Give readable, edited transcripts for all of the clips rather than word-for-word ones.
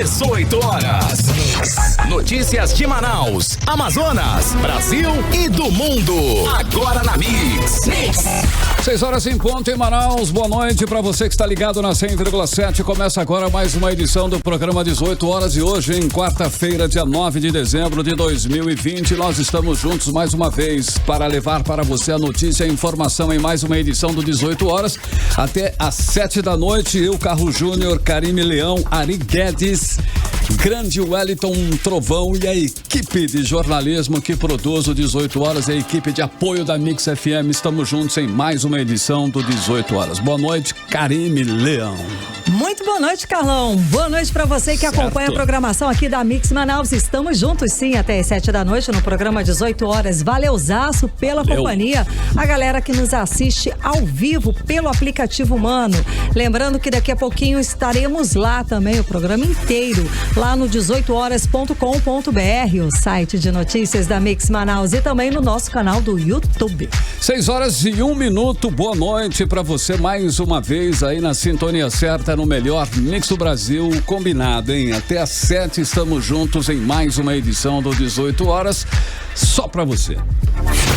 18 horas. Notícias de Manaus, Amazonas, Brasil e do mundo. Agora na Mix. 6 horas em ponto em Manaus. Boa noite para você que está ligado na 100,7. Começa agora mais uma edição do programa 18 horas e hoje, em quarta-feira, dia 9 de dezembro de 2020, nós estamos juntos mais uma vez para levar para você a notícia e a informação em mais uma edição do 18 horas até às 7 da noite. Eu, Carlos Júnior, Karime Leão, Ari Guedes, Grande Wellington Trovão e a equipe de jornalismo que produz o 18 horas e a equipe de apoio da Mix FM. Estamos juntos em mais uma edição do 18 horas. Boa noite, Karime Leão. Muito boa noite, Carlão. Boa noite para você que acompanha a programação aqui da Mix Manaus. Estamos juntos sim até às 7 da noite no programa 18 horas. Valeuzaço pela companhia. A galera que nos assiste ao vivo pelo aplicativo Mano. Lembrando que daqui a pouquinho estaremos lá também, o programa inteiro, lá no 18horas.com.br, o site de notícias da Mix Manaus e também no nosso canal do YouTube. 6 horas e 1 minuto. Boa noite para você mais uma vez aí na sintonia certa, no melhor Mix do Brasil, combinado, hein? Até às 7 estamos juntos em mais uma edição do 18 horas, só para você.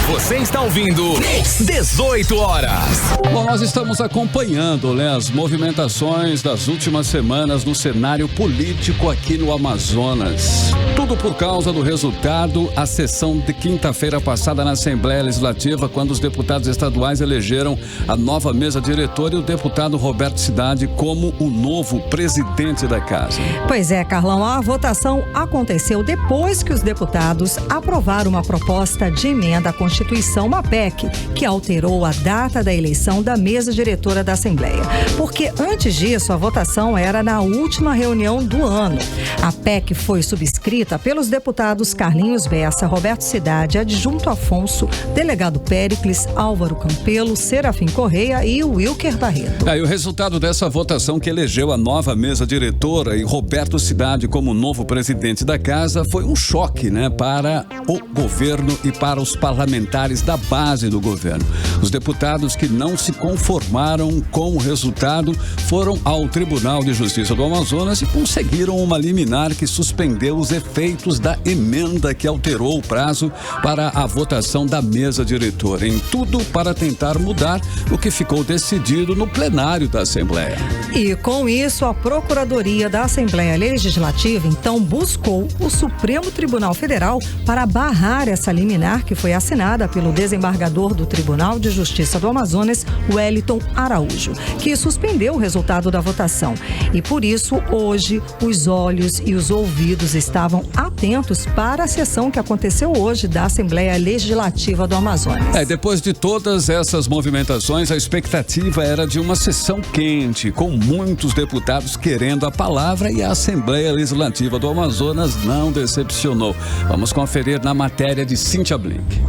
Você está ouvindo 18 horas. Bom, nós estamos acompanhando, né, as movimentações das últimas semanas no cenário político aqui no Amazonas. Tudo por causa do resultado, a sessão de quinta-feira passada na Assembleia Legislativa, quando os deputados estaduais elegeram a nova mesa diretora e o deputado Roberto Cidade como o novo presidente da casa. Pois é, Carlão, a votação aconteceu depois que os deputados aprovaram uma proposta de emenda à Constituição, uma PEC, que alterou a data da eleição da mesa diretora da Assembleia. Porque antes disso, a votação era na última reunião do ano. A PEC foi subscrita pelos deputados Carlinhos Bessa, Roberto Cidade, Adjunto Afonso, Delegado Péricles, Álvaro Campelo, Serafim Correia e Wilker Barreto. E o resultado dessa votação que elegeu a nova mesa diretora e Roberto Cidade como novo presidente da casa foi um choque, né, para o governo e para os parlamentares da base do governo. Os deputados que não se conformaram com o resultado foram ao Tribunal de Justiça do Amazonas e conseguiram uma liminar que suspendeu os efeitos da emenda que alterou o prazo para a votação da mesa diretora. Em tudo para tentar mudar o que ficou decidido no plenário da Assembleia. E com isso, a Procuradoria da Assembleia Legislativa então buscou o Supremo Tribunal Federal para barrar essa liminar que foi assinada pelo desembargador do Tribunal de Justiça do Amazonas, Wellington Araújo, que suspendeu o resultado da votação. E por isso, hoje, os olhos e os ouvidos estavam atentos para a sessão que aconteceu hoje da Assembleia Legislativa do Amazonas. Depois de todas essas movimentações, a expectativa era de uma sessão quente, com muitos deputados querendo a palavra, e a Assembleia Legislativa do Amazonas não decepcionou. Vamos conferir na matéria de Cíntia Blink.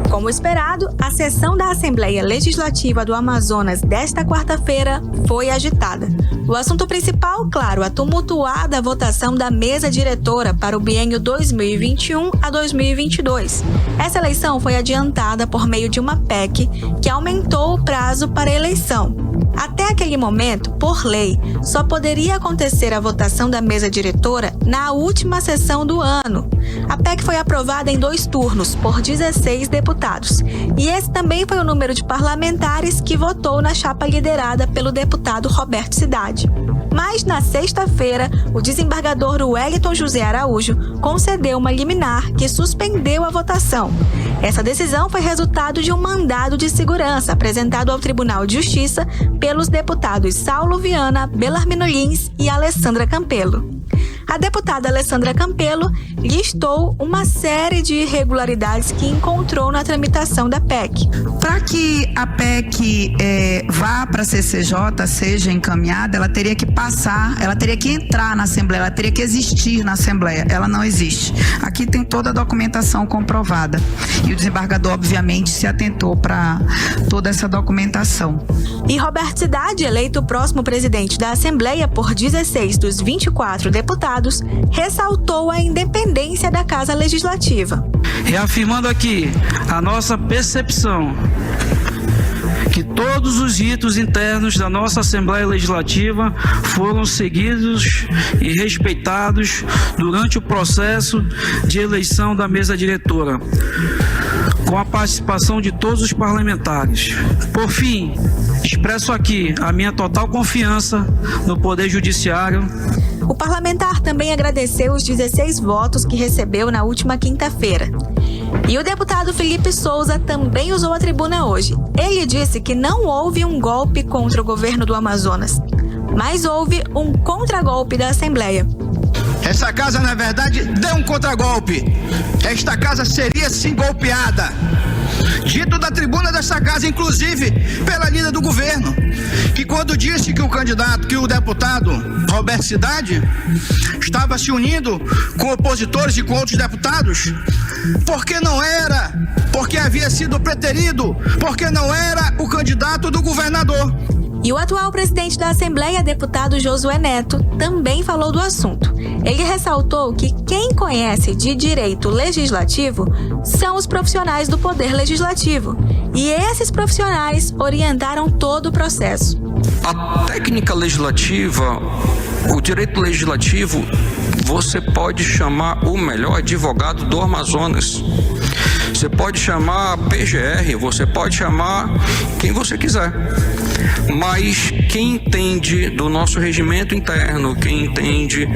Como esperado, a sessão da Assembleia Legislativa do Amazonas desta quarta-feira foi agitada. O assunto principal, claro, a tumultuada votação da mesa diretora para o biênio 2021 a 2022. Essa eleição foi adiantada por meio de uma PEC que aumentou o prazo para a eleição. Até aquele momento, por lei, só poderia acontecer a votação da mesa diretora na última sessão do ano. A PEC foi aprovada em 2 turnos, por 16 deputados. E esse também foi o número de parlamentares que votou na chapa liderada pelo deputado Roberto Cidade. Mas, na sexta-feira, o desembargador Wellington José Araújo concedeu uma liminar que suspendeu a votação. Essa decisão foi resultado de um mandado de segurança apresentado ao Tribunal de Justiça pelos deputados Saulo Viana, Belarmino Lins e Alessandra Campelo. A deputada Alessandra Campelo listou uma série de irregularidades que encontrou na tramitação da PEC. Para que a PEC vá para a CCJ, seja encaminhada, ela teria que passar, ela teria que entrar na Assembleia, ela teria que existir na Assembleia. Ela não existe. Aqui tem toda a documentação comprovada. E o desembargador, obviamente, se atentou para toda essa documentação. E Roberto Cidade, eleito o próximo presidente da Assembleia por 16 dos 24 deputados, ressaltou a independência da Casa Legislativa. Reafirmando aqui a nossa percepção que todos os ritos internos da nossa Assembleia Legislativa foram seguidos e respeitados durante o processo de eleição da mesa diretora, com a participação de todos os parlamentares. Por fim, expresso aqui a minha total confiança no Poder Judiciário. O parlamentar também agradeceu os 16 votos que recebeu na última quinta-feira. E o deputado Felipe Souza também usou a tribuna hoje. Ele disse que não houve um golpe contra o governo do Amazonas, mas houve um contragolpe da Assembleia. Essa casa, na verdade, deu um contragolpe. Esta casa seria sim golpeada. Dito da tribuna desta casa, inclusive, pela líder do governo, que quando disse que o deputado Roberto Cidade estava se unindo com opositores e com outros deputados, porque não era, porque havia sido preterido, porque não era o candidato do governador. E o atual presidente da Assembleia, deputado Josué Neto, também falou do assunto. Ele ressaltou que quem conhece de direito legislativo são os profissionais do Poder Legislativo. E esses profissionais orientaram todo o processo. A técnica legislativa, o direito legislativo, você pode chamar o melhor advogado do Amazonas. Você pode chamar a PGR, você pode chamar quem você quiser. Mas quem entende do nosso regimento interno, quem entende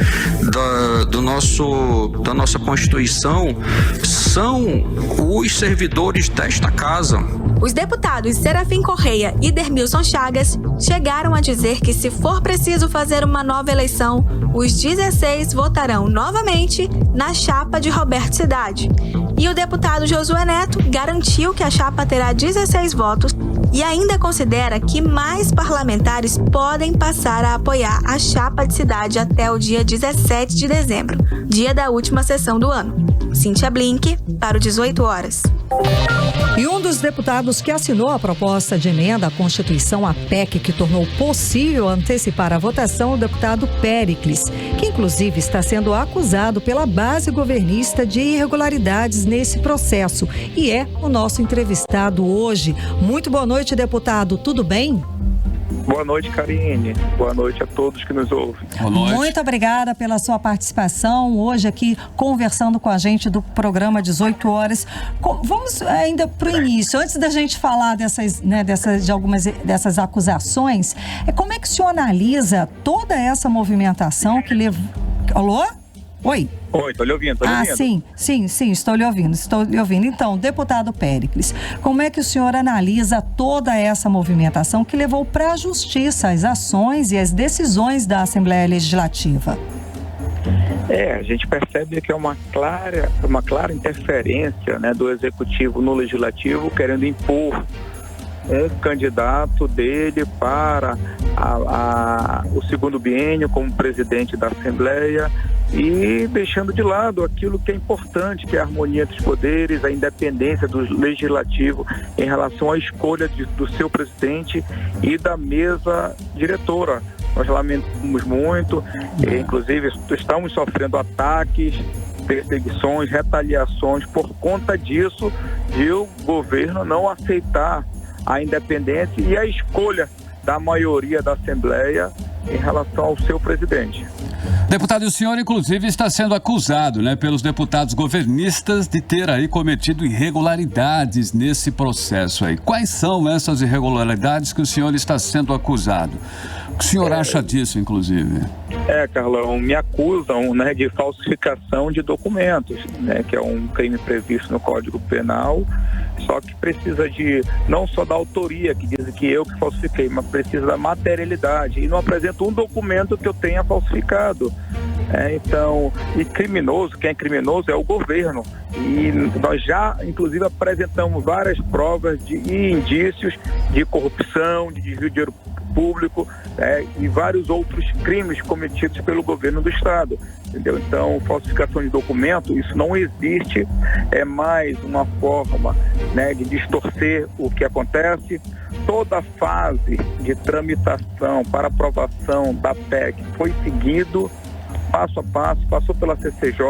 da nossa Constituição, são os servidores desta casa. Os deputados Serafim Correia e Dermilson Chagas chegaram a dizer que, se for preciso fazer uma nova eleição, os 16 votarão novamente na chapa de Roberto Cidade. E o deputado Josué Neto garantiu que a chapa terá 16 votos e ainda considera que mais parlamentares podem passar a apoiar a chapa de Cidade até o dia 17 de dezembro, dia da última sessão do ano. Cíntia Blink, para o 18 horas. E um dos deputados que assinou a proposta de emenda à Constituição, a PEC, que tornou possível antecipar a votação, o deputado Péricles, que inclusive está sendo acusado pela base governista de irregularidades nesse processo e é o nosso entrevistado hoje. Muito boa noite, deputado. Tudo bem? Boa noite, Karine. Boa noite a todos que nos ouvem. Boa noite. Muito obrigada pela sua participação hoje aqui, conversando com a gente do programa 18 horas. Vamos ainda para o início, antes da gente falar de algumas dessas acusações, como é que o senhor analisa toda essa movimentação que levou... Alô? Oi. Oi, estou lhe ouvindo, Sim, estou lhe ouvindo. Então, deputado Péricles, como é que o senhor analisa toda essa movimentação que levou para a justiça as ações e as decisões da Assembleia Legislativa? A gente percebe que é uma clara interferência, né, do Executivo no Legislativo, querendo impor um candidato dele para o segundo biênio como presidente da Assembleia e deixando de lado aquilo que é importante, que é a harmonia dos poderes, a independência do Legislativo em relação à escolha do seu presidente e da mesa diretora. Nós lamentamos muito, inclusive estamos sofrendo ataques, perseguições, retaliações por conta disso, de o governo não aceitar a independência e a escolha da maioria da Assembleia em relação ao seu presidente. Deputado, o senhor inclusive está sendo acusado, pelos deputados governistas de ter aí cometido irregularidades nesse processo aí. Quais são essas irregularidades que o senhor está sendo acusado? O que o senhor acha disso, inclusive? Carlão, me acusam, de falsificação de documentos, que é um crime previsto no Código Penal, só que precisa não só da autoria, que dizem que eu que falsifiquei, mas precisa da materialidade, e não apresento um documento que eu tenha falsificado. E criminoso, quem é criminoso é o governo, e nós já, inclusive, apresentamos várias provas e indícios de corrupção, de desvio de dinheiro público, e vários outros crimes cometidos pelo governo do Estado, entendeu? Então, falsificação de documento, isso não existe, é mais uma forma, de distorcer o que acontece. Toda a fase de tramitação para aprovação da PEC foi seguido passo a passo, passou pela CCJ,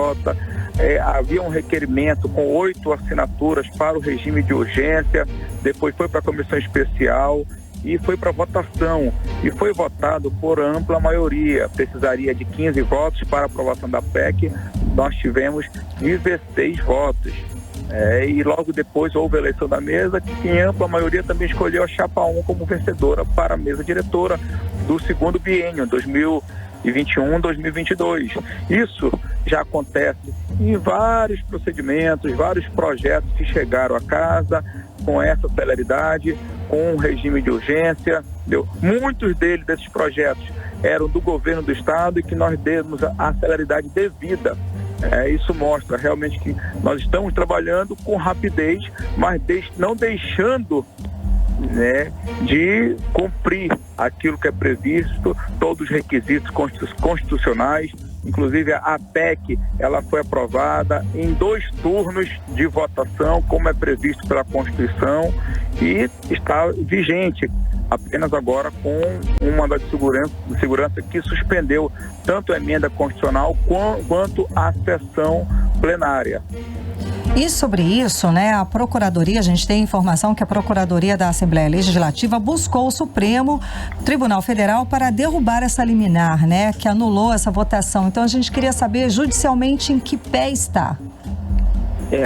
havia um requerimento com 8 assinaturas para o regime de urgência, depois foi para a comissão especial e foi para votação, e foi votado por ampla maioria. Precisaria de 15 votos para a aprovação da PEC, nós tivemos 16 votos. E logo depois houve a eleição da mesa, que em ampla maioria também escolheu a Chapa 1 como vencedora para a mesa diretora do segundo biênio, 2021-2022. Isso já acontece em vários procedimentos, vários projetos que chegaram à casa com essa celeridade, com um regime de urgência. Muitos desses projetos eram do governo do estado e que nós demos a celeridade devida. Isso mostra realmente que nós estamos trabalhando com rapidez, mas não deixando, né, de cumprir aquilo que é previsto, todos os requisitos constitucionais. Inclusive a PEC, ela foi aprovada em 2 turnos de votação, como é previsto pela Constituição, e está vigente apenas agora com um mandato de segurança que suspendeu tanto a emenda constitucional quanto a sessão plenária. E sobre isso, né, a Procuradoria, a gente tem informação que a Procuradoria da Assembleia Legislativa buscou o Supremo Tribunal Federal para derrubar essa liminar, né, que anulou essa votação. Então a gente queria saber judicialmente em que pé está.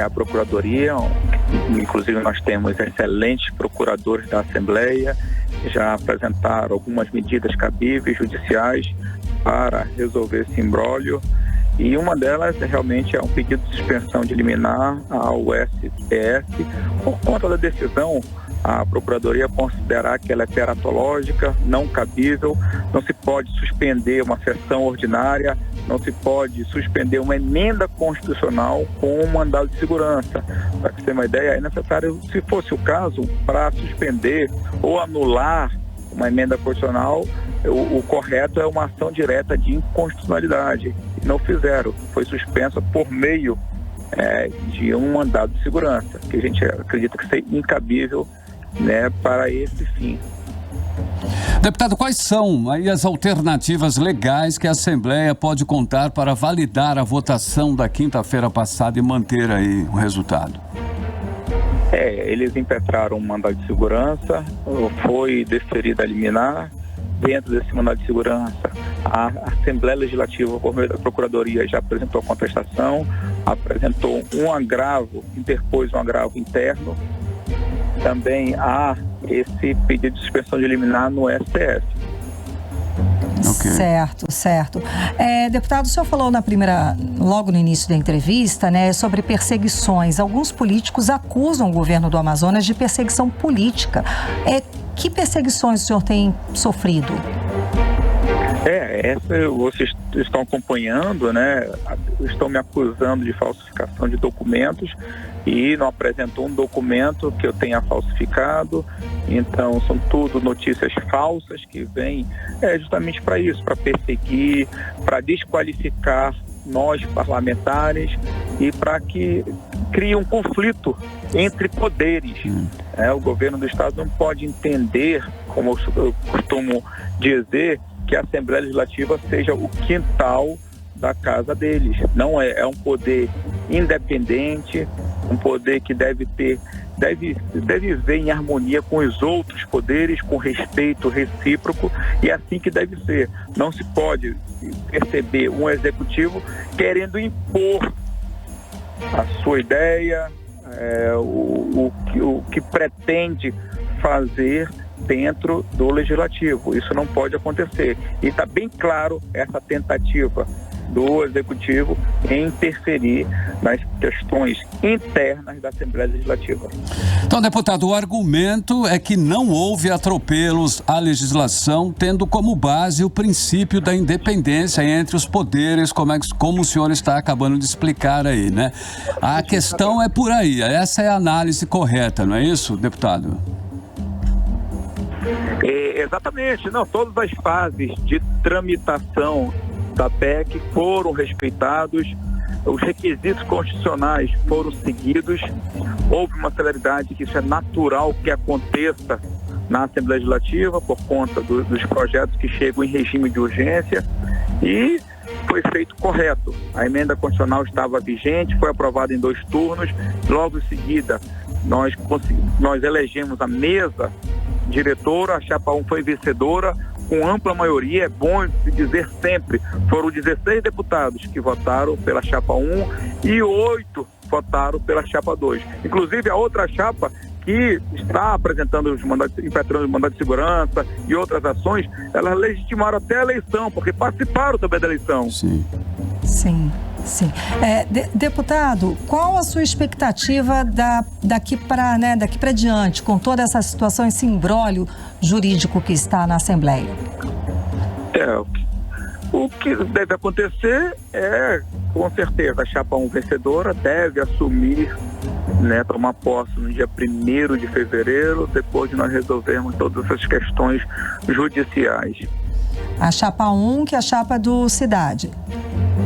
A Procuradoria, inclusive nós temos excelentes procuradores da Assembleia, já apresentaram algumas medidas cabíveis judiciais para resolver esse imbróglio. E uma delas realmente é um pedido de suspensão de liminar ao STF por conta da decisão. A Procuradoria considerar que ela é teratológica, não cabível, não se pode suspender uma sessão ordinária, não se pode suspender uma emenda constitucional com um mandado de segurança. Para que você tenha uma ideia, é necessário, se fosse o caso, para suspender ou anular uma emenda constitucional, o correto é uma ação direta de inconstitucionalidade. Não fizeram, foi suspensa por meio de um mandado de segurança, que a gente acredita que seja incabível, né, para esse fim. Deputado, quais são aí as alternativas legais que a Assembleia pode contar para validar a votação da quinta-feira passada e manter aí o resultado? Eles impetraram um mandado de segurança, foi deferida a liminar. Dentro desse mandado de segurança, a Assembleia Legislativa, por meio da Procuradoria, já apresentou a contestação, apresentou um agravo, interpôs um agravo interno. Também há esse pedido de suspensão de liminar no STF. Okay. Certo. Deputado, o senhor falou logo no início da entrevista, né, sobre perseguições. Alguns políticos acusam o governo do Amazonas de perseguição política. Que perseguições o senhor tem sofrido? Essa vocês estão acompanhando, né? Estão me acusando de falsificação de documentos e não apresentou um documento que eu tenha falsificado. Então, são tudo notícias falsas que vêm justamente para isso, para perseguir, para desqualificar nós parlamentares e para que crie um conflito entre poderes. O governo do estado não pode entender, como eu costumo dizer, que a Assembleia Legislativa seja o quintal da casa deles. Não é um poder independente, um poder que deve viver em harmonia com os outros poderes, com respeito recíproco, e é assim que deve ser. Não se pode perceber um executivo querendo impor a sua ideia, o que pretende fazer dentro do legislativo. Isso não pode acontecer. E está bem claro essa tentativa do executivo em interferir nas questões internas da Assembleia Legislativa. Então, deputado, o argumento é que não houve atropelos à legislação, tendo como base o princípio da independência entre os poderes, como o senhor está acabando de explicar aí, né? A questão é por aí, essa é a análise correta, não é isso, deputado? Exatamente, todas as fases de tramitação da PEC foram respeitados, os requisitos constitucionais foram seguidos, houve uma celeridade que isso é natural que aconteça na Assembleia Legislativa por conta dos projetos que chegam em regime de urgência, e foi foi feito correto. A emenda constitucional estava vigente, foi aprovada em 2 turnos. Logo em seguida, nós elegemos a mesa diretora, a chapa 1 foi vencedora, com ampla maioria. É bom se dizer sempre, foram 16 deputados que votaram pela chapa 1 e 8 votaram pela chapa 2. Inclusive, a outra chapa que está apresentando impetrando os mandatos de segurança e outras ações, elas legitimaram até a eleição, porque participaram também da eleição. Sim. Deputado, qual a sua expectativa daqui para diante, com toda essa situação, esse imbróglio jurídico que está na Assembleia? O que deve acontecer é, com certeza, a chapa 1 vencedora deve assumir, tomar posse no dia 1º de fevereiro, depois de nós resolvermos todas essas questões judiciais. A chapa 1, que é a chapa do Cidade.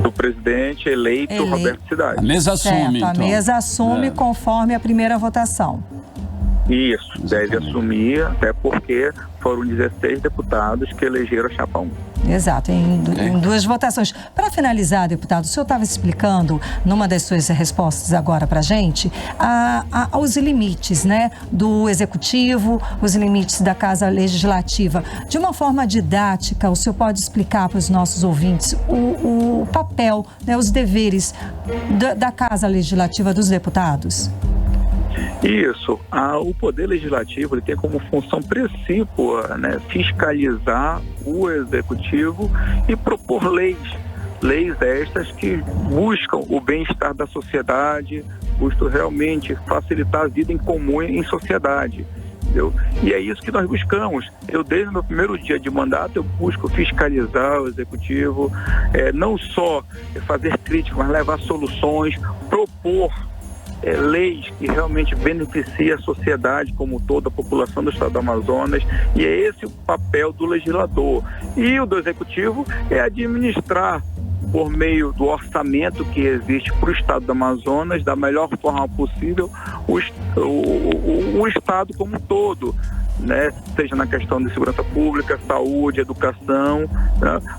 Do presidente eleito Roberto Cidade. A mesa assume, certo, a mesa assume conforme a primeira votação. Isso, deve assumir, até porque foram 16 deputados que elegeram a chapa 1. Exato, em 2 votações. Para finalizar, deputado, o senhor estava explicando, numa das suas respostas agora para a gente, os limites, do Executivo, os limites da Casa Legislativa. De uma forma didática, o senhor pode explicar para os nossos ouvintes o papel, os deveres da Casa Legislativa dos deputados? Isso. O Poder Legislativo ele tem como função principal fiscalizar o Executivo e propor leis estas que buscam o bem-estar da sociedade, buscam realmente facilitar a vida em comum em sociedade. Entendeu? E é isso que nós buscamos. Desde o meu primeiro dia de mandato, eu busco fiscalizar o Executivo, não só fazer críticas, mas levar soluções, propor leis que realmente beneficiem a sociedade como toda, a população do estado do Amazonas, e é esse o papel do legislador. E o do Executivo é administrar, por meio do orçamento que existe para o estado do Amazonas, da melhor forma possível, o estado como um todo, seja na questão de segurança pública, saúde, educação,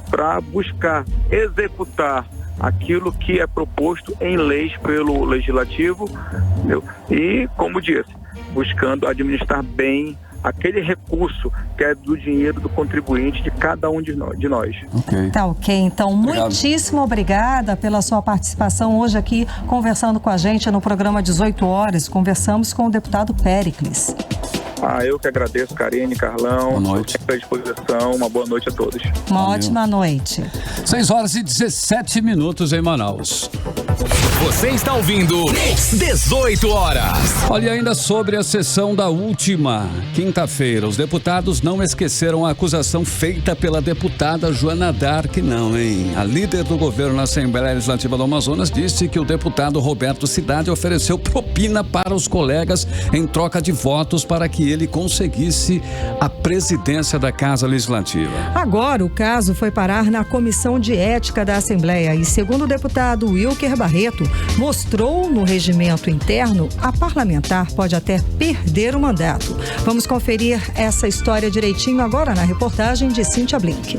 para buscar executar aquilo que é proposto em leis pelo Legislativo, e, como disse, buscando administrar bem aquele recurso que é do dinheiro do contribuinte de cada um de nós. Tá ok. Então, obrigado. Muitíssimo obrigada pela sua participação hoje aqui, conversando com a gente no programa 18 horas. Conversamos com o deputado Péricles. Eu que agradeço, Karine, Carlão. Boa noite. Estou à disposição. Uma boa noite a todos. Uma ótima noite. 6h17 em Manaus. Você está ouvindo 18 horas. Olha, ainda sobre a sessão da última quinta-feira, os deputados não esqueceram a acusação feita pela deputada Joana Dark, não, hein? A líder do governo na Assembleia Legislativa do Amazonas disse que o deputado Roberto Cidade ofereceu propina para os colegas em troca de votos para que ele conseguisse a presidência da Casa Legislativa. Agora, o caso foi parar na Comissão de Ética da Assembleia e, segundo o deputado Wilker Barreto, mostrou no regimento interno, a parlamentar pode até perder o mandato. Vamos conferir essa história direitinho agora na reportagem de Cíntia Blink.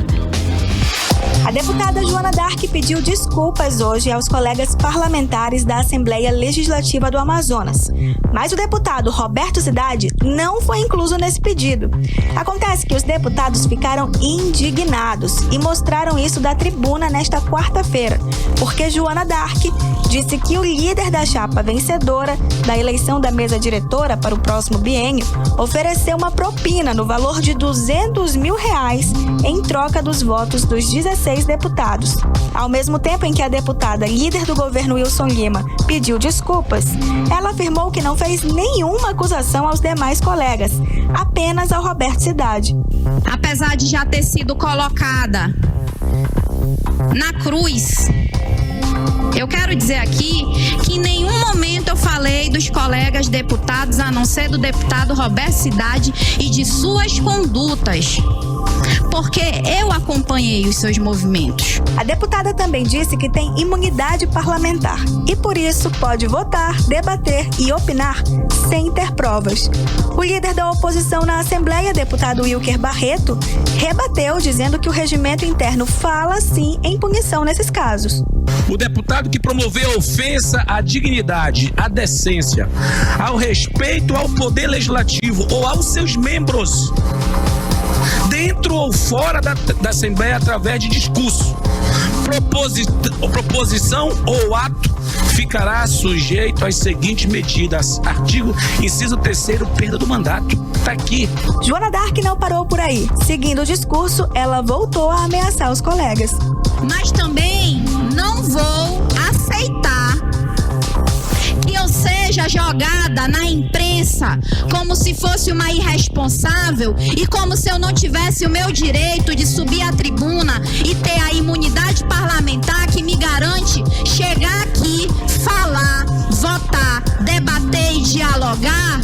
A deputada Joana Dark pediu desculpas hoje aos colegas parlamentares da Assembleia Legislativa do Amazonas. Mas o deputado Roberto Cidade não foi incluso nesse pedido. Acontece que os deputados ficaram indignados e mostraram isso da tribuna nesta quarta-feira, porque Joana Dark disse que o líder da chapa vencedora da eleição da mesa diretora para o próximo biênio ofereceu uma propina no valor de R$200 mil em troca dos votos dos 16 deputados. Ao mesmo tempo em que a deputada líder do governo Wilson Lima pediu desculpas, ela afirmou que não fez nenhuma acusação aos demais colegas, apenas ao Roberto Cidade. Apesar de já ter sido colocada na cruz, eu quero dizer aqui que em nenhum momento eu falei dos colegas deputados, a não ser do deputado Roberto Cidade e de suas condutas. porque eu acompanhei os seus movimentos. A deputada também disse que tem imunidade parlamentar e, por isso, pode votar, debater e opinar sem ter provas. O líder da oposição na Assembleia, deputado Wilker Barreto, rebateu dizendo que o regimento interno fala sim em punição nesses casos. O deputado que promoveu ofensa à dignidade, à decência, ao respeito ao poder legislativo ou aos seus membros, dentro ou fora da Assembleia, através de discurso, proposição ou ato, ficará sujeito às seguintes medidas. Artigo, inciso 3º, perda do mandato. Tá aqui. Joana D'Arc não parou por aí. Seguindo o discurso, ela voltou a ameaçar os colegas. Mas também não vou aceitar que eu seja jogada na imprensa como se fosse uma irresponsável e como se eu não tivesse o meu direito de subir à tribuna e ter a imunidade parlamentar que me garante chegar aqui, falar, votar, debater e dialogar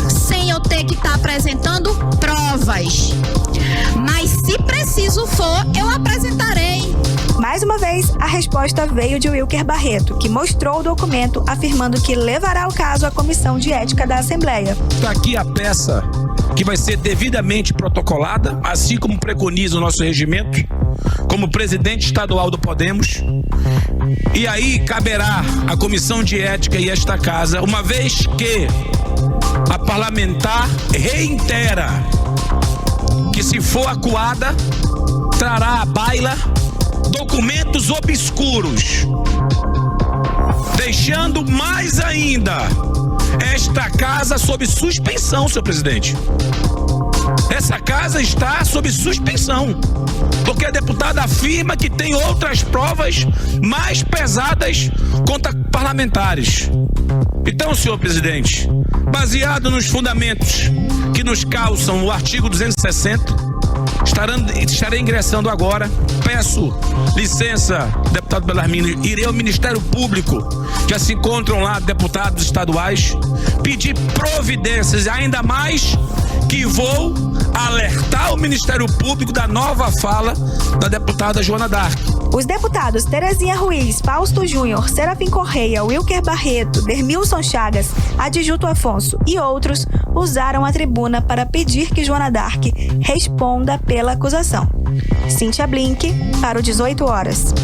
sem eu ter que estar apresentando provas. Mas se preciso for, eu apresentarei. Mais uma vez, a resposta veio de Wilker Barreto, que mostrou o documento afirmando que levará o caso à Comissão de Ética da Assembleia. Está aqui a peça que vai ser devidamente protocolada, assim como preconiza o nosso regimento, como presidente estadual do Podemos. E aí caberá à Comissão de Ética e esta casa, uma vez que a parlamentar reitera que, se for acuada, trará à baila documentos obscuros, deixando mais ainda esta casa sob suspensão, senhor presidente. Essa casa está sob suspensão, porque a deputada afirma que tem outras provas mais pesadas contra parlamentares. Então, senhor presidente, baseado nos fundamentos que nos calçam o artigo 260, estarei ingressando agora. Peço licença, deputado Bellarmino, irei ao Ministério Público, já se encontram lá deputados estaduais, pedir providências, ainda mais que vou alertar o Ministério Público da nova fala da deputada Joana D'Arc. Os deputados Terezinha Ruiz, Fausto Júnior, Serafim Correia, Wilker Barreto, Dermilson Chagas, Adjuto Afonso e outros usaram a tribuna para pedir que Joana D'Arc responda pela acusação. Cíntia Blink, para o 18 horas.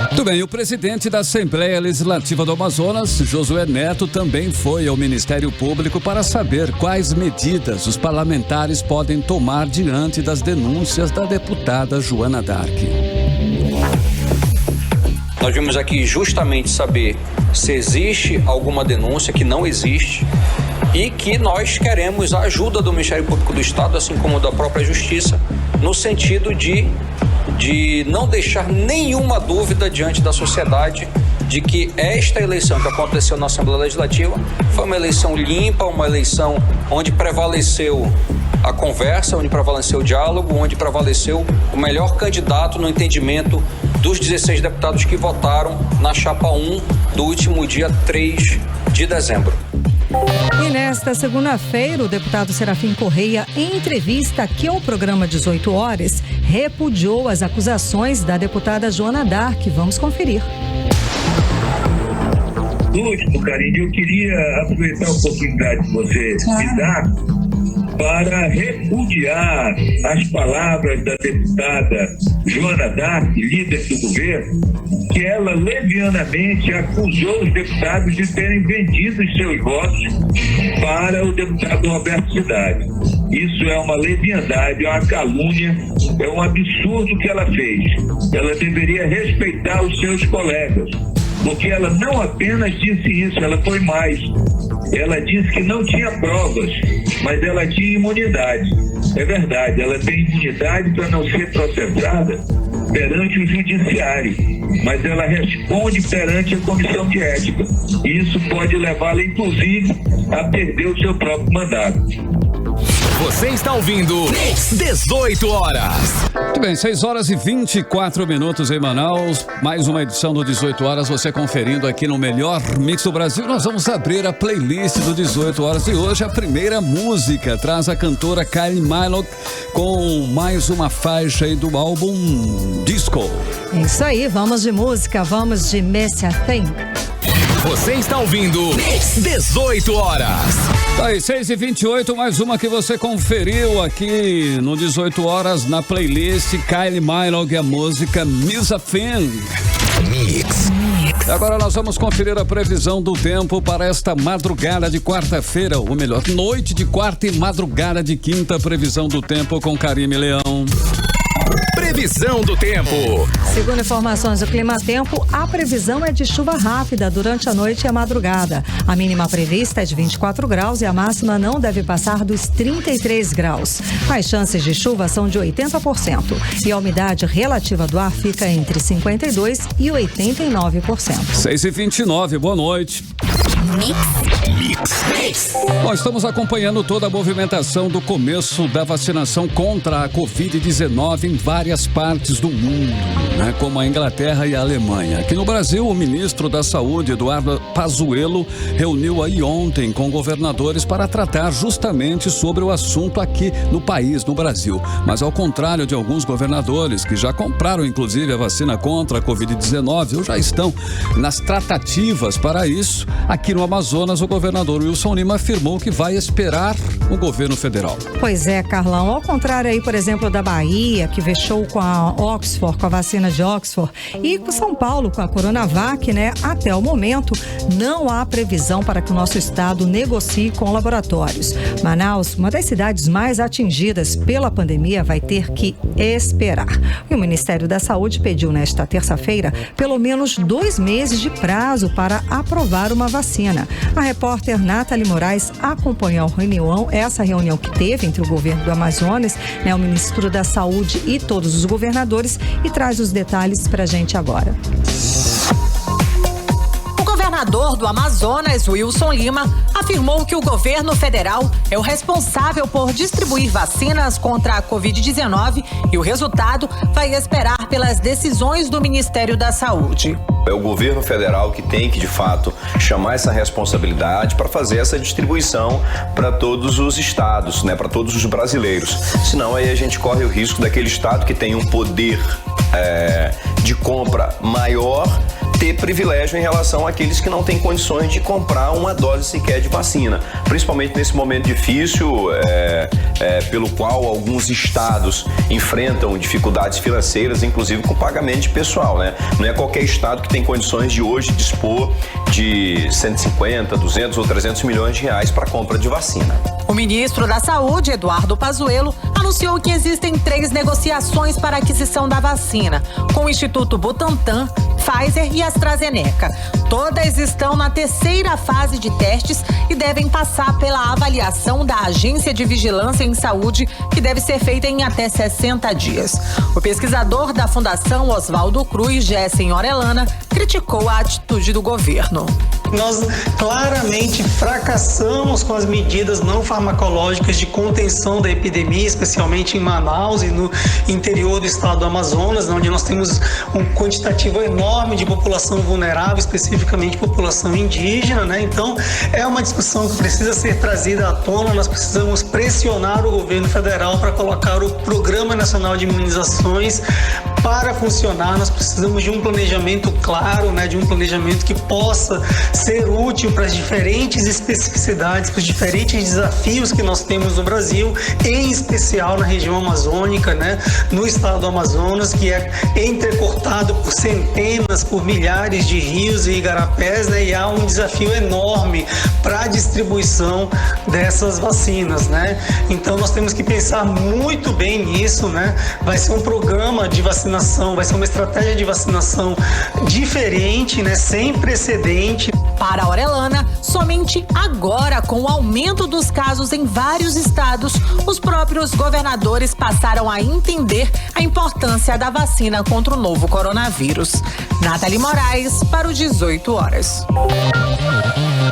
Muito bem, o presidente da Assembleia Legislativa do Amazonas, Josué Neto, também foi ao Ministério Público para saber quais medidas os parlamentares podem tomar diante das denúncias da deputada Joana D'Arc. Nós vimos aqui justamente saber se existe alguma denúncia, que não existe, e que nós queremos a ajuda do Ministério Público do Estado, assim como da própria Justiça, no sentido de não deixar nenhuma dúvida diante da sociedade de que esta eleição que aconteceu na Assembleia Legislativa foi uma eleição limpa, uma eleição onde prevaleceu a conversa, onde prevaleceu o diálogo, onde prevaleceu o melhor candidato no entendimento dos 16 deputados que votaram na chapa 1 do último dia 3 de dezembro. E nesta segunda-feira, o deputado Serafim Correia, em entrevista aqui ao programa 18 horas, repudiou as acusações da deputada Joana D'Arc. Vamos conferir. Lúcio, Karine, eu queria aproveitar a oportunidade que você me dá para repudiar as palavras da deputada Joana D'Arc, líder do governo, que ela levianamente acusou os deputados de terem vendido os seus votos para o deputado Roberto Cidade. Isso é uma leviandade, é uma calúnia, é um absurdo que ela fez. Ela deveria respeitar os seus colegas, porque ela não apenas disse isso, ela foi mais. Ela disse que não tinha provas, mas ela tinha imunidade. É verdade, ela tem imunidade para não ser processada perante o judiciário, mas ela responde perante a comissão de ética. E isso pode levá-la, inclusive, a perder o seu próprio mandato. Você está ouvindo 18 horas. Muito bem, 6 horas e 24 minutos em Manaus. Mais uma edição do 18 horas. Você conferindo aqui no melhor mix do Brasil. Nós vamos abrir a playlist do 18 horas de hoje. A primeira música traz a cantora Kylie Minogue com mais uma faixa aí do álbum Disco. É isso aí, vamos de música, vamos de Messy Thing. Você está ouvindo 18 horas. Tá aí, 6h28, mais uma que você conferiu aqui no 18 horas na playlist Kylie Minogue, a música Messy Thing. Mix. Agora nós vamos conferir a previsão do tempo para esta madrugada de quarta-feira, ou melhor, noite de quarta e madrugada de quinta. Previsão do tempo com Karime Leão. Previsão do tempo. Segundo informações do Climatempo, a previsão é de chuva rápida durante a noite e a madrugada. A mínima prevista é de 24 graus e a máxima não deve passar dos 33 graus. As chances de chuva são de 80% e a umidade relativa do ar fica entre 52% e 89%. 6h29, boa noite. Mix. Nós estamos acompanhando toda a movimentação do começo da vacinação contra a Covid-19 em várias partes do mundo, né? Como a Inglaterra e a Alemanha. Aqui no Brasil, o ministro da Saúde, Eduardo Pazuello, reuniu aí ontem com governadores para tratar justamente sobre o assunto aqui no país, no Brasil. Mas ao contrário de alguns governadores que já compraram inclusive a vacina contra a Covid-19 ou já estão nas tratativas para isso, aqui no Amazonas, o governador Wilson Lima afirmou que vai esperar o governo federal. Pois é, Carlão. Ao contrário aí, por exemplo, da Bahia, que fechou com a Oxford, com a vacina de Oxford, e com São Paulo, com a Coronavac, né? Até o momento, não há previsão para que o nosso estado negocie com laboratórios. Manaus, uma das cidades mais atingidas pela pandemia, vai ter que esperar. E o Ministério da Saúde pediu nesta terça-feira pelo menos 2 meses de prazo para aprovar uma vacina. A repórter Nathalie Moraes acompanhou essa reunião que teve entre o governo do Amazonas, né, o ministro da Saúde e todos os governadores, e traz os detalhes pra gente agora. O governador do Amazonas, Wilson Lima, afirmou que o governo federal é o responsável por distribuir vacinas contra a Covid-19 e o resultado vai esperar pelas decisões do Ministério da Saúde. É o governo federal que tem que, de fato, chamar essa responsabilidade para fazer essa distribuição para todos os estados, né, para todos os brasileiros. Senão aí a gente corre o risco daquele estado que tem um poder de compra maior ter privilégio em relação àqueles que não têm condições de comprar uma dose sequer de vacina. Principalmente nesse momento difícil, pelo qual alguns estados enfrentam dificuldades financeiras, inclusive com pagamento de pessoal, né? Não é qualquer estado que tem condições de hoje dispor de 150, 200 ou 300 milhões de reais para compra de vacina. O ministro da Saúde, Eduardo Pazuello, anunciou que existem 3 negociações para a aquisição da vacina, com o Instituto Butantan, Pfizer e AstraZeneca. Todas estão na 3ª fase de testes e devem passar pela avaliação da Agência de Vigilância em Saúde, que deve ser feita em até 60 dias. O pesquisador da Fundação Oswaldo Cruz, Jessen Orellana, criticou a atitude do governo. Nós claramente fracassamos com as medidas não farmacológicas de contenção da epidemia, especialmente em Manaus e no interior do estado do Amazonas, onde nós temos um quantitativo enorme de população vulnerável, especificamente população indígena, né? Então, é uma discussão que precisa ser trazida à tona. Nós precisamos pressionar o governo federal para colocar o Programa Nacional de Imunizações para funcionar. Nós precisamos de um planejamento claro, né? De um planejamento que possa ser útil para as diferentes especificidades, para os diferentes desafios que nós temos no Brasil, em especial na região amazônica, né? No estado do Amazonas, que é entrecortado por centenas, por milhares de rios e igarapés, né? E há um desafio enorme para a distribuição dessas vacinas, né? Então nós temos que pensar muito bem nisso, né? Vai ser um programa de vacinação, vai ser uma estratégia de vacinação diferente, né? Sem precedente. Para a Aurelana, somente agora, com o aumento dos casos em vários estados, os próprios governadores passaram a entender a importância da vacina contra o novo coronavírus. Nathalie Moraes, para o 18 horas.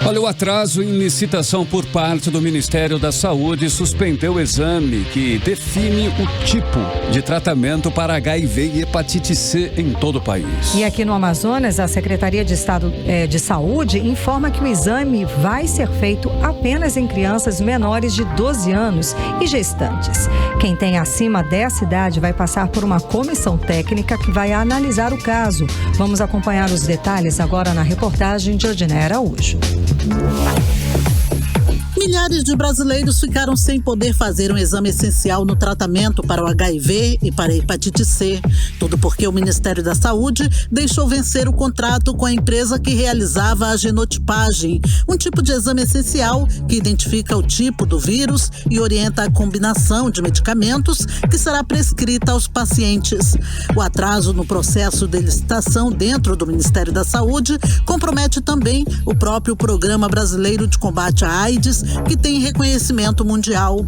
Olha, o atraso em licitação por parte do Ministério da Saúde suspendeu o exame que define o tipo de tratamento para HIV e hepatite C em todo o país. E aqui no Amazonas, a Secretaria de Estado de Saúde informa que o exame vai ser feito apenas em crianças menores de 12 anos e gestantes. Quem tem acima dessa idade vai passar por uma comissão técnica que vai analisar o caso. Vamos acompanhar os detalhes agora na reportagem de Odinei Araújo. Milhares de brasileiros ficaram sem poder fazer um exame essencial no tratamento para o HIV e para a hepatite C. Tudo porque o Ministério da Saúde deixou vencer o contrato com a empresa que realizava a genotipagem, um tipo de exame essencial que identifica o tipo do vírus e orienta a combinação de medicamentos que será prescrita aos pacientes. O atraso no processo de licitação dentro do Ministério da Saúde compromete também o próprio Programa Brasileiro de Combate à AIDS, que tem reconhecimento mundial.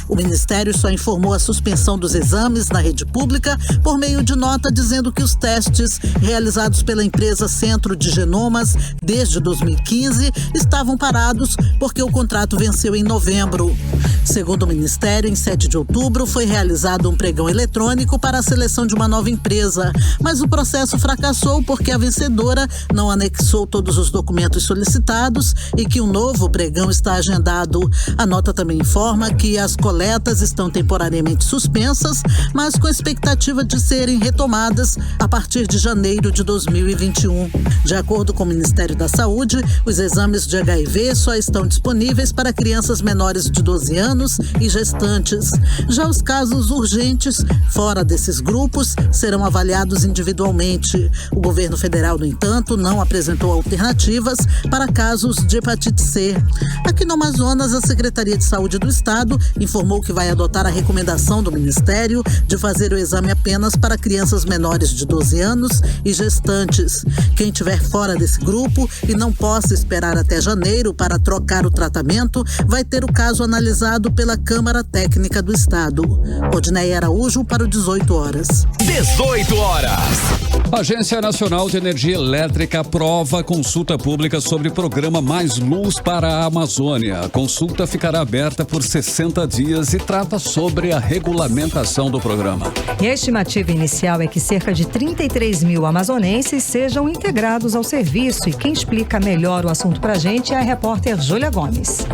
O Ministério só informou a suspensão dos exames na rede pública por meio de nota dizendo que os testes realizados pela empresa Centro de Genomas desde 2015 estavam parados porque o contrato venceu em novembro. Segundo o Ministério, em 7 de outubro foi realizado um pregão eletrônico para a seleção de uma nova empresa, mas o processo fracassou porque a vencedora não anexou todos os documentos solicitados e que um novo pregão está agendado. A nota também informa que as coletas estão temporariamente suspensas, mas com expectativa de serem retomadas a partir de janeiro de 2021. De acordo com o Ministério da Saúde, os exames de HIV só estão disponíveis para crianças menores de 12 anos e gestantes. Já os casos urgentes, fora desses grupos, serão avaliados individualmente. O governo federal, no entanto, não apresentou alternativas para casos de hepatite C. Aqui no Amazonas, a Secretaria de Saúde do Estado informou que vai adotar a recomendação do Ministério de fazer o exame apenas para crianças menores de 12 anos e gestantes. Quem estiver fora desse grupo e não possa esperar até janeiro para trocar o tratamento, vai ter o caso analisado pela Câmara Técnica do Estado. Odinei Araújo para o 18 horas. 18 horas. A Agência Nacional de Energia Elétrica aprova a consulta pública sobre o programa Mais Luz para a Amazônia. A consulta ficará aberta por 60 dias e trata sobre a regulamentação do programa. E a estimativa inicial é que cerca de 33 mil amazonenses sejam integrados ao serviço. E quem explica melhor o assunto pra gente é a repórter Júlia Gomes.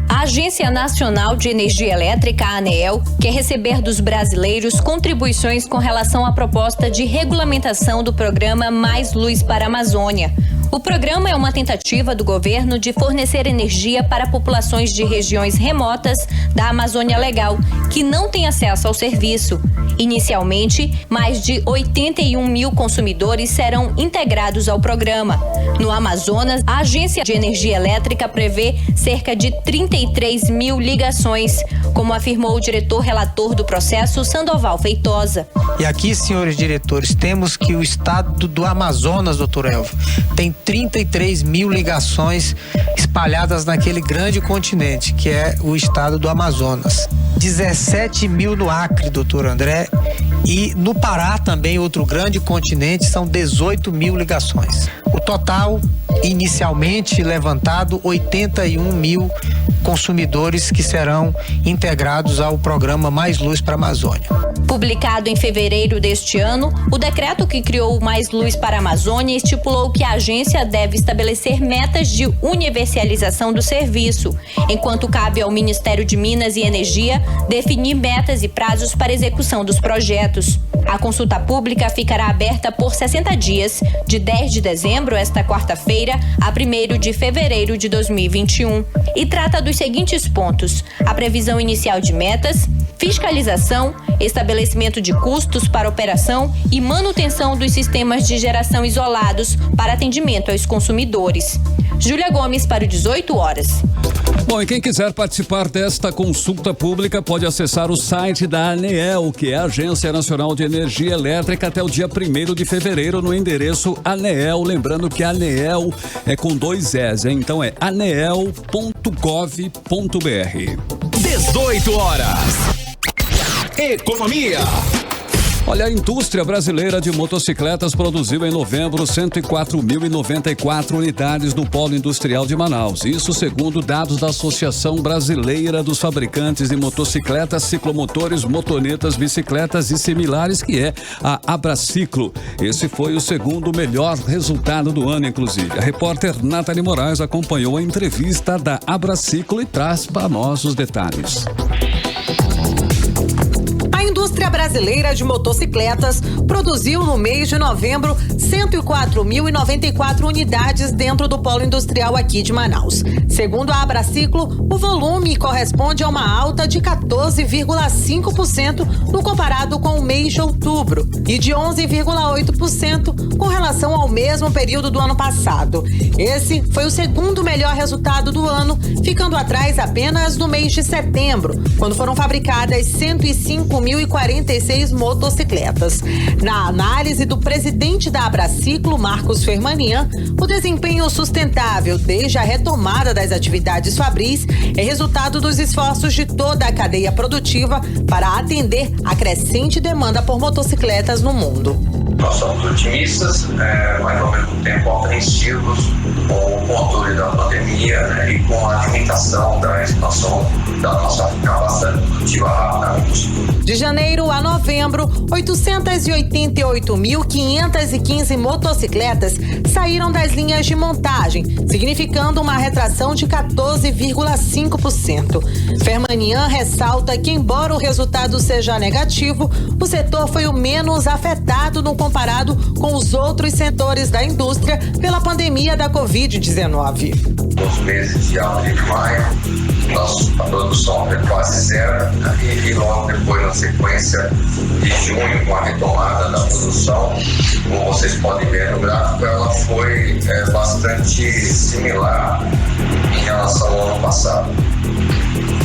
A Agência Nacional de Energia Elétrica, a ANEEL, quer receber dos brasileiros contribuições com relação à proposta de regulamentação do programa Mais Luz para a Amazônia. O programa é uma tentativa do governo de fornecer energia para populações de regiões remotas da Amazônia Legal, que não têm acesso ao serviço. Inicialmente, mais de 81 mil consumidores serão integrados ao programa. No Amazonas, a Agência de Energia Elétrica prevê cerca de 33 mil ligações, como afirmou o diretor relator do processo, Sandoval Feitosa. E aqui, senhores diretores, temos que o estado do Amazonas, doutor Elvio, tem 33 mil ligações espalhadas naquele grande continente, que é o estado do Amazonas. 17 mil no Acre, doutor André, e no Pará também, outro grande continente, são 18 mil ligações. O total, inicialmente levantado, 81 mil consumidores que serão integrados ao programa Mais Luz para a Amazônia. Publicado em fevereiro deste ano, o decreto que criou o Mais Luz para a Amazônia estipulou que a agência deve estabelecer metas de universalização do serviço, enquanto cabe ao Ministério de Minas e Energia definir metas e prazos para execução dos projetos. A consulta pública ficará aberta por 60 dias, de 10 de dezembro, esta quarta-feira, a 1º de fevereiro de 2021, e trata dos seguintes pontos: a previsão inicial de metas, fiscalização, estabelecimento de custos para operação e manutenção dos sistemas de geração isolados para atendimento aos consumidores. Júlia Gomes para o 18 horas. Bom, e quem quiser participar desta consulta pública pode acessar o site da ANEEL, que é a Agência Nacional de Energia Elétrica, até o dia 1º de fevereiro no endereço ANEEL. Lembrando que ANEEL é com 2 Es, hein? Então é aneel.gov.br. 18 horas. Economia. Olha, a indústria brasileira de motocicletas produziu em novembro 104.094 unidades no polo industrial de Manaus. Isso segundo dados da Associação Brasileira dos Fabricantes de Motocicletas, Ciclomotores, Motonetas, Bicicletas e Similares, que é a Abraciclo. Esse foi o segundo melhor resultado do ano, inclusive. A repórter Nathalie Moraes acompanhou a entrevista da Abraciclo e traz para nós os detalhes. A indústria brasileira de motocicletas produziu no mês de novembro 104.094 unidades dentro do polo industrial aqui de Manaus. Segundo a Abraciclo, o volume corresponde a uma alta de 14,5% no comparado com o mês de outubro e de 11,8% com relação ao mesmo período do ano passado. Esse foi o segundo melhor resultado do ano, ficando atrás apenas do mês de setembro, quando foram fabricadas 105.046 motocicletas. Na análise do presidente da Abraciclo, Marcos Fermanian, o desempenho sustentável desde a retomada das atividades fabris é resultado dos esforços de toda a cadeia produtiva para atender a crescente demanda por motocicletas no mundo. Nós somos otimistas, mas ao mesmo tempo apreensivos com o controle da pandemia, né, e com a limitação da expansão da nossa capacidade produtiva rapidamente. De janeiro a novembro, 888.515 motocicletas saíram das linhas de montagem, significando uma retração de 14,5%. Fermanian ressalta que, embora o resultado seja negativo, o setor foi o menos afetado no comparado com os outros setores da indústria pela pandemia da Covid-19. Nos meses de abril e maio, a produção é quase zero, né? E logo depois, na sequência de junho, com a retomada da produção, como vocês podem ver no gráfico, ela foi bastante similar em relação ao ano passado.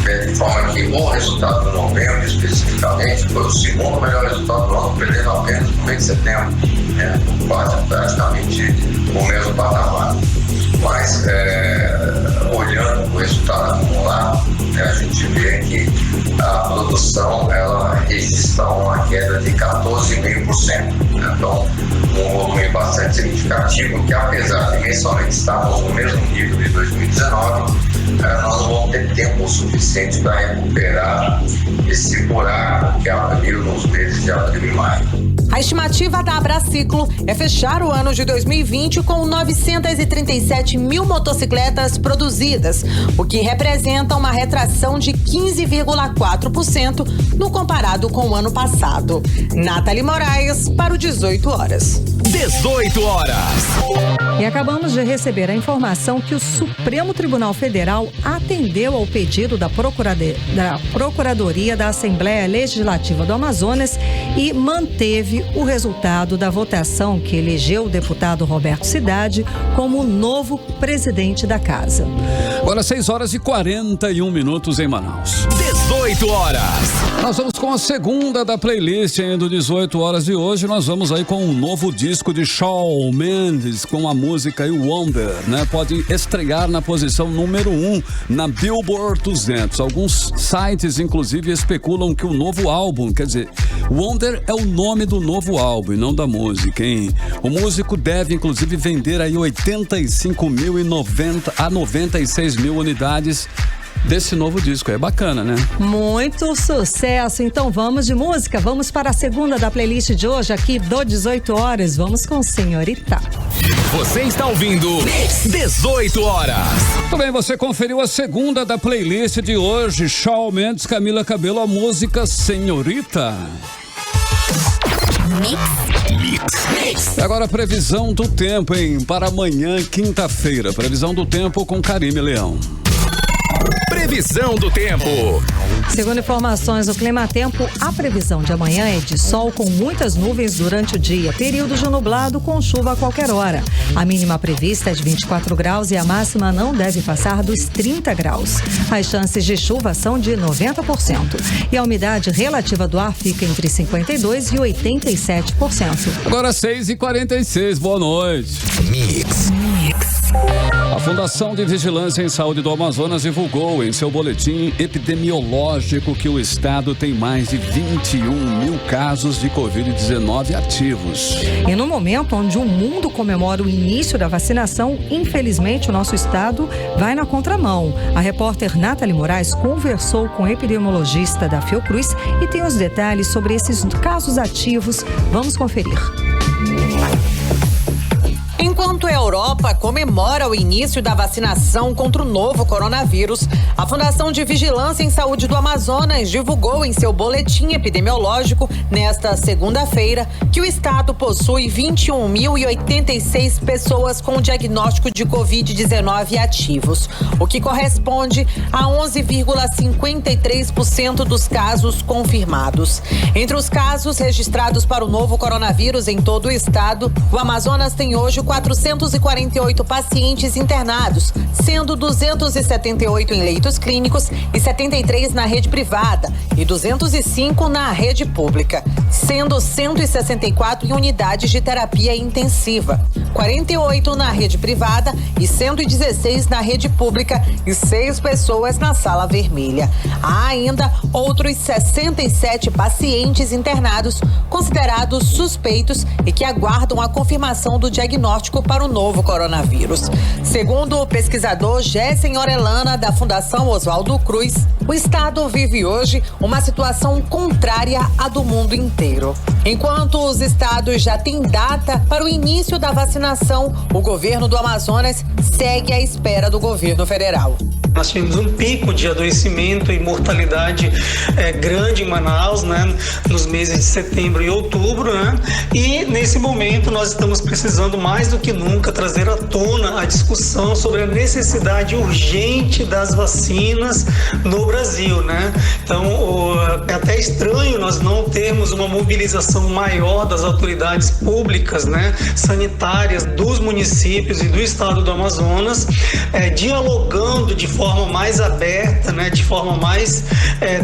De forma que o resultado de novembro, especificamente, foi o segundo melhor resultado do ano, perdendo apenas no mês de setembro, quase praticamente o mesmo patamar. Mas, olhando o resultado acumulado, a gente vê que a produção ela registra uma queda de 14,5%. Então, um volume bastante significativo, que apesar de mensalmente estarmos no mesmo nível de 2019, nós não vamos ter tempo suficiente para recuperar esse buraco que abriu nos meses de abril e maio. A estimativa da Abraciclo é fechar o ano de 2020 com 937 mil motocicletas produzidas, o que representa uma retração de 15,4% no comparado com o ano passado. Nathalie Moraes para o 18 horas. 18 horas. E acabamos de receber a informação que o Supremo Tribunal Federal atendeu ao pedido da Procuradoria da Assembleia Legislativa do Amazonas e manteve o resultado da votação que elegeu o deputado Roberto Cidade como novo presidente da casa. Agora 6h41 em Manaus. 18 horas. Nós vamos com a segunda da playlist do 18 horas de hoje. Nós vamos aí com um novo disco de Shawn Mendes com a música Wonder, né? Pode estrear na posição número 1 na Billboard 200. Alguns sites, inclusive, especulam que o novo álbum, quer dizer, Wonder é o nome do novo álbum e não da música, hein? O músico deve, inclusive, vender aí 85.090 a 96 mil unidades desse novo disco. É bacana, né? Muito sucesso. Então vamos de música. Vamos para a segunda da playlist de hoje aqui do 18 horas. Vamos com Senhorita. Você está ouvindo 18 horas. Muito bem, você conferiu a segunda da playlist de hoje. Shawn Mendes, Camila Cabello, a música Senhorita. Mix. Agora a previsão do tempo, hein? Para amanhã, quinta-feira. Previsão do tempo com Karime Leão. Previsão do tempo. Segundo informações do Climatempo, a previsão de amanhã é de sol com muitas nuvens durante o dia, período de nublado com chuva a qualquer hora. A mínima prevista é de 24 graus e a máxima não deve passar dos 30 graus. As chances de chuva são de 90% e a umidade relativa do ar fica entre 52% e 87%. Agora 6h46, boa noite. Mix. A Fundação de Vigilância em Saúde do Amazonas divulgou em seu boletim epidemiológico que o estado tem mais de 21 mil casos de Covid-19 ativos. E no momento onde o mundo comemora o início da vacinação, infelizmente o nosso estado vai na contramão. A repórter Nathalie Moraes conversou com o epidemiologista da Fiocruz e tem os detalhes sobre esses casos ativos. Vamos conferir. Enquanto a Europa comemora o início da vacinação contra o novo coronavírus, a Fundação de Vigilância em Saúde do Amazonas divulgou em seu boletim epidemiológico, nesta segunda-feira, que o estado possui 21.086 pessoas com diagnóstico de Covid-19 ativos, o que corresponde a 11,53% dos casos confirmados. Entre os casos registrados para o novo coronavírus em todo o estado, o Amazonas tem hoje 448 pacientes internados, sendo 278 em leitos clínicos e 73 na rede privada e 205 na rede pública, sendo 164 em unidades de terapia intensiva, 48 na rede privada e 116 na rede pública e 6 pessoas na sala vermelha. Há ainda outros 67 pacientes internados considerados suspeitos e que aguardam a confirmação do diagnóstico para o novo coronavírus. Segundo o pesquisador Gessen Orellana, da Fundação Oswaldo Cruz, o estado vive hoje uma situação contrária à do mundo inteiro. Enquanto os estados já têm data para o início da vacinação, o governo do Amazonas segue à espera do governo federal. Nós tivemos um pico de adoecimento e mortalidade grande em Manaus, né, nos meses de setembro e outubro, né, e nesse momento nós estamos precisando mais do que nunca trazer à tona a discussão sobre a necessidade urgente das vacinas no Brasil, né? Então, é até estranho nós não termos uma mobilização maior das autoridades públicas, né, sanitárias dos municípios e do estado do Amazonas, dialogando de forma mais aberta, né, de forma mais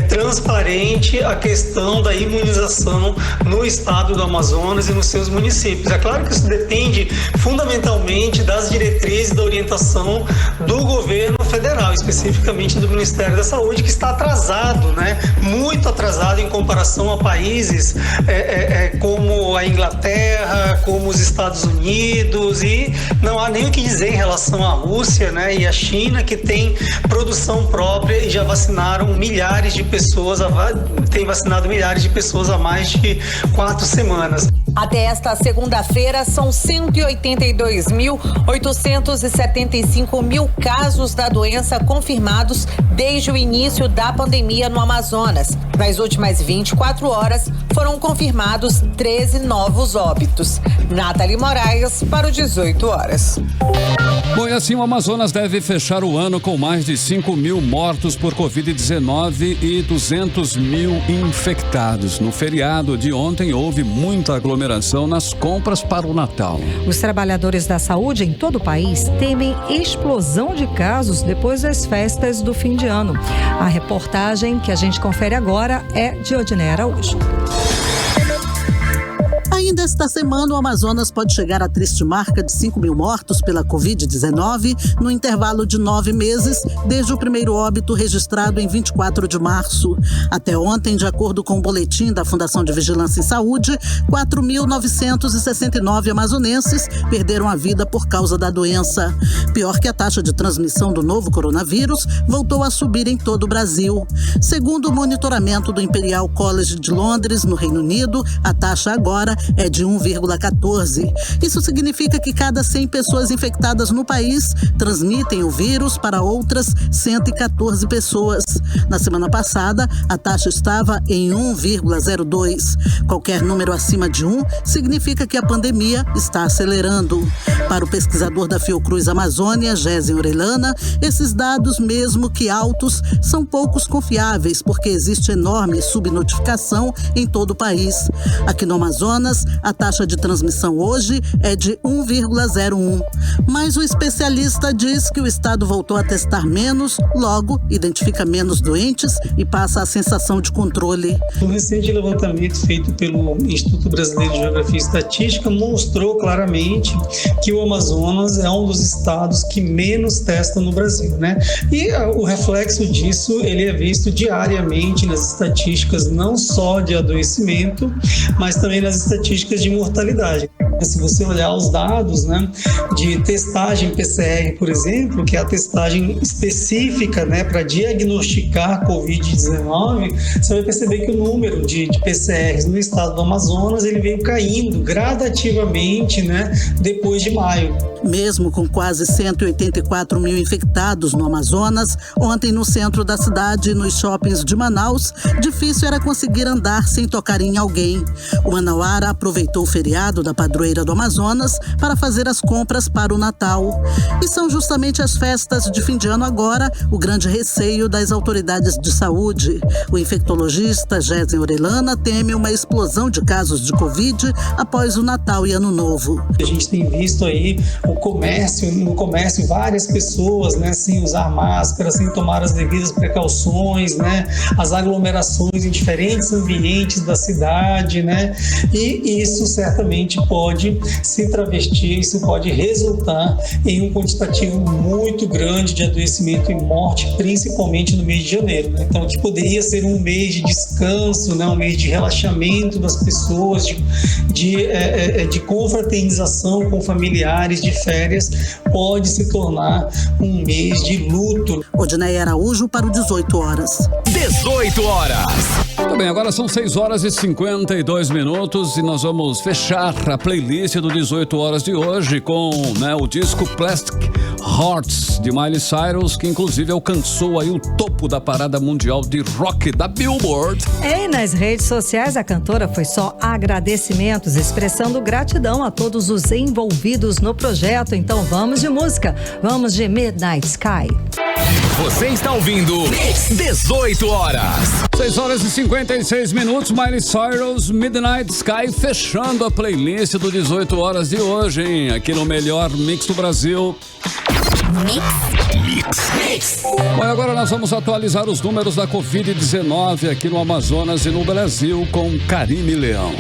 transparente a questão da imunização no estado do Amazonas e nos seus municípios. É claro que isso depende fundamentalmente das diretrizes da orientação do governo federal, especificamente do Ministério da Saúde, que está atrasado, né, muito atrasado em comparação a países como a Inglaterra, como os Estados Unidos, e não há nem o que dizer em relação à Rússia, né, e a China, que tem produção própria e já vacinaram milhares de pessoas, tem vacinado milhares de pessoas há mais de 4 semanas. Até esta segunda-feira, são 182.875 mil casos da doença confirmados desde o início da pandemia no Amazonas. Nas últimas 24 horas, foram confirmados 13 novos óbitos. Nathalie Moraes, para o 18 horas. Bom, e assim o Amazonas deve fechar o ano com mais de 5 mil mortos por Covid-19 e 200 mil infectados. No feriado de ontem, houve muita aglomeração nas compras para o Natal. Os trabalhadores da saúde em todo o país temem explosão de casos depois das festas do fim de ano. A reportagem que a gente confere agora é de Odinei Araújo. Ainda esta semana, o Amazonas pode chegar à triste marca de 5 mil mortos pela Covid-19 no intervalo de 9 meses, desde o primeiro óbito registrado em 24 de março. Até ontem, de acordo com o boletim da Fundação de Vigilância em Saúde, 4.969 amazonenses perderam a vida por causa da doença. Pior que a taxa de transmissão do novo coronavírus voltou a subir em todo o Brasil. Segundo o monitoramento do Imperial College de Londres, no Reino Unido, a taxa agora é de 1,14. Isso significa que cada 100 pessoas infectadas no país transmitem o vírus para outras 114 pessoas. Na semana passada, a taxa estava em 1,02. Qualquer número acima de 1 significa que a pandemia está acelerando. Para o pesquisador da Fiocruz Amazônia, Gésen Orellana, esses dados, mesmo que altos, são poucos confiáveis, porque existe enorme subnotificação em todo o país. Aqui no Amazonas, a taxa de transmissão hoje é de 1,01. Mas o especialista diz que o estado voltou a testar menos, logo identifica menos doentes e passa a sensação de controle. Um recente levantamento feito pelo Instituto Brasileiro de Geografia e Estatística mostrou claramente que o Amazonas é um dos estados que menos testa no Brasil, né? E o reflexo disso, ele é visto diariamente nas estatísticas, não só de adoecimento, mas também nas estatísticas de mortalidade. Se você olhar os dados, né, de testagem PCR, por exemplo, que é a testagem específica, né, para diagnosticar Covid-19, você vai perceber que o número de PCRs no estado do Amazonas ele veio caindo gradativamente, né, depois de maio. Mesmo com quase 184 mil infectados no Amazonas, ontem no centro da cidade e nos shoppings de Manaus, difícil era conseguir andar sem tocar em alguém. O manauara aproveitou o feriado da padroeira do Amazonas para fazer as compras para o Natal. E são justamente as festas de fim de ano agora o grande receio das autoridades de saúde. O infectologista Gésen Orellana teme uma explosão de casos de Covid após o Natal e Ano Novo. A gente tem visto aí no comércio várias pessoas, né, sem usar máscara, sem tomar as devidas precauções, né, as aglomerações em diferentes ambientes da cidade, né, e isso certamente pode se travestir, isso pode resultar em um quantitativo muito grande de adoecimento e morte, principalmente no mês de janeiro, né? Então, que poderia ser um mês de descanso, né, um mês de relaxamento das pessoas, de confraternização com familiares, de férias, pode se tornar um mês de luto. Odinei Araújo para o 18 horas. 18 horas. Muito bem, agora são 6 horas e 52 minutos e nós vamos fechar a playlist do 18 horas de hoje com, né, o disco Plastic Hearts de Miley Cyrus, que inclusive alcançou aí o topo da parada mundial de rock da Billboard. E nas redes sociais a cantora foi só agradecimentos, expressando gratidão a todos os envolvidos no projeto. Então vamos de música, vamos de Midnight Sky. Você está ouvindo 18 horas. 6 horas e 56 minutos, Miley Cyrus, Midnight Sky, fechando a playlist do 18 horas de hoje, hein? Aqui no melhor mix do Brasil. Mix. Bom, agora nós vamos atualizar os números da Covid-19 aqui no Amazonas e no Brasil com Karine Leão.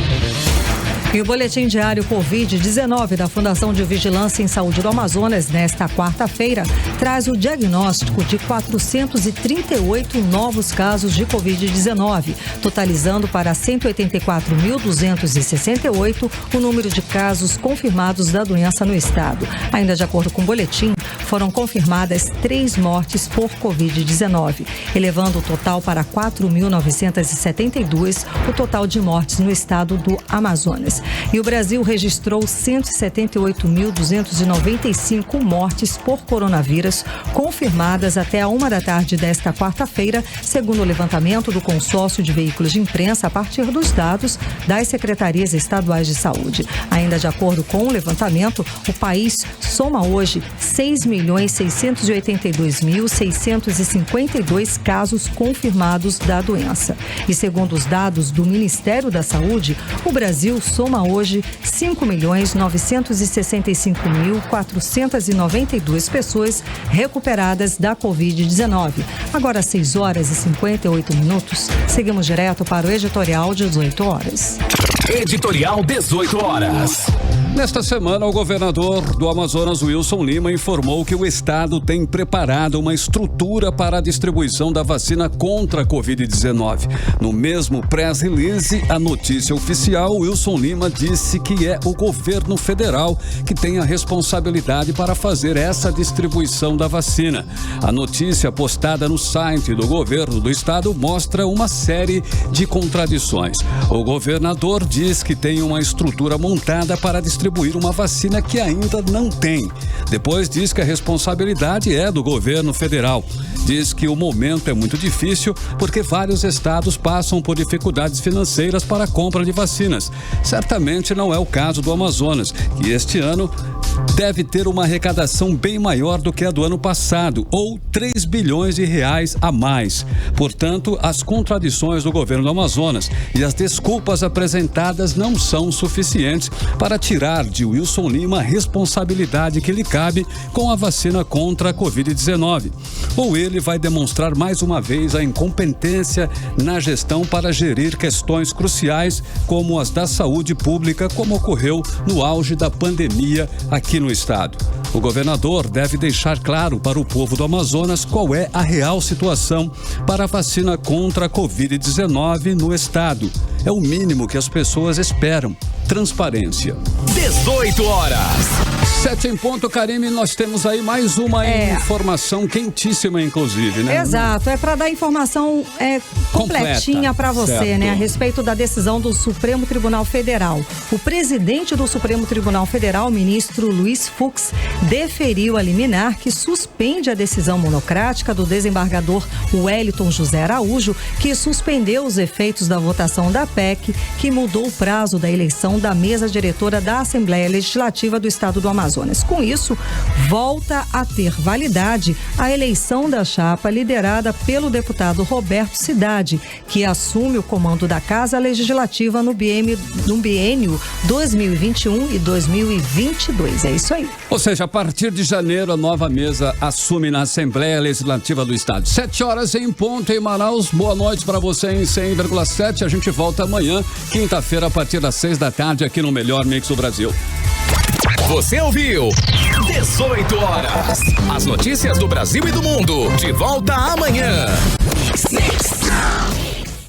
E o boletim diário Covid-19 da Fundação de Vigilância em Saúde do Amazonas, nesta quarta-feira, traz o diagnóstico de 438 novos casos de Covid-19, totalizando para 184.268 o número de casos confirmados da doença no estado. Ainda de acordo com o boletim, foram confirmadas 3 mortes por Covid-19, elevando o total para 4.972 o total de mortes no estado do Amazonas. E o Brasil registrou 178.295 mortes por coronavírus confirmadas até a 1 da tarde desta quarta-feira, segundo o levantamento do consórcio de veículos de imprensa a partir dos dados das secretarias estaduais de saúde. Ainda de acordo com o levantamento, o país soma hoje 6.682.652 casos confirmados da doença. E segundo os dados do Ministério da Saúde, o Brasil soma hoje 5.965.492 pessoas recuperadas da Covid-19. Agora 6 horas e 58 minutos. Seguimos direto para o editorial de 18 horas. Editorial 18 horas. Nesta semana, o governador do Amazonas, Wilson Lima, informou que o estado tem preparado uma estrutura para a distribuição da vacina contra a Covid-19. No mesmo press release, a notícia oficial, Wilson Lima disse que é o governo federal que tem a responsabilidade para fazer essa distribuição da vacina. A notícia postada no site do governo do estado mostra uma série de contradições. O governador diz que tem uma estrutura montada para distribuir uma vacina que ainda não tem. Depois diz que a responsabilidade é do governo federal. Diz que o momento é muito difícil porque vários estados passam por dificuldades financeiras para a compra de vacinas. Certamente não é o caso do Amazonas, que este ano deve ter uma arrecadação bem maior do que a do ano passado, ou 3 bilhões de reais a mais. Portanto, as contradições do governo do Amazonas e as desculpas apresentadas não são suficientes para tirar de Wilson Lima a responsabilidade que lhe cabe com a vacina contra a Covid-19. Ou ele vai demonstrar mais uma vez a incompetência na gestão para gerir questões cruciais como as da saúde pública, como ocorreu no auge da pandemia aqui no estado. O governador deve deixar claro para o povo do Amazonas qual é a real situação para a vacina contra a Covid-19 no estado. É o mínimo que as pessoas esperam. Transparência. 18 horas. 7 em ponto, Karime, nós temos aí mais uma informação quentíssima, inclusive, né? Exato, é para dar informação completinha para você, certo, né? A respeito da decisão do Supremo Tribunal Federal. O presidente do Supremo Tribunal Federal, o ministro Luiz Fux, deferiu a liminar que suspende a decisão monocrática do desembargador Wellington José Araújo, que suspendeu os efeitos da votação da PEC, que mudou o prazo da eleição da mesa diretora da Assembleia Legislativa do Estado do Amazonas. Com isso, volta a ter validade a eleição da chapa liderada pelo deputado Roberto Cidade, que assume o comando da Casa Legislativa no biênio 2021 e 2022. É isso aí. Ou seja, a partir de janeiro, a nova mesa assume na Assembleia Legislativa do Estado. 7 horas em ponto em Manaus. Boa noite para você em 100,7. A gente volta amanhã, quinta-feira, a partir das 6 da tarde, aqui no Melhor Mix do Brasil. Você ouviu 18 horas. As notícias do Brasil e do mundo. De volta amanhã.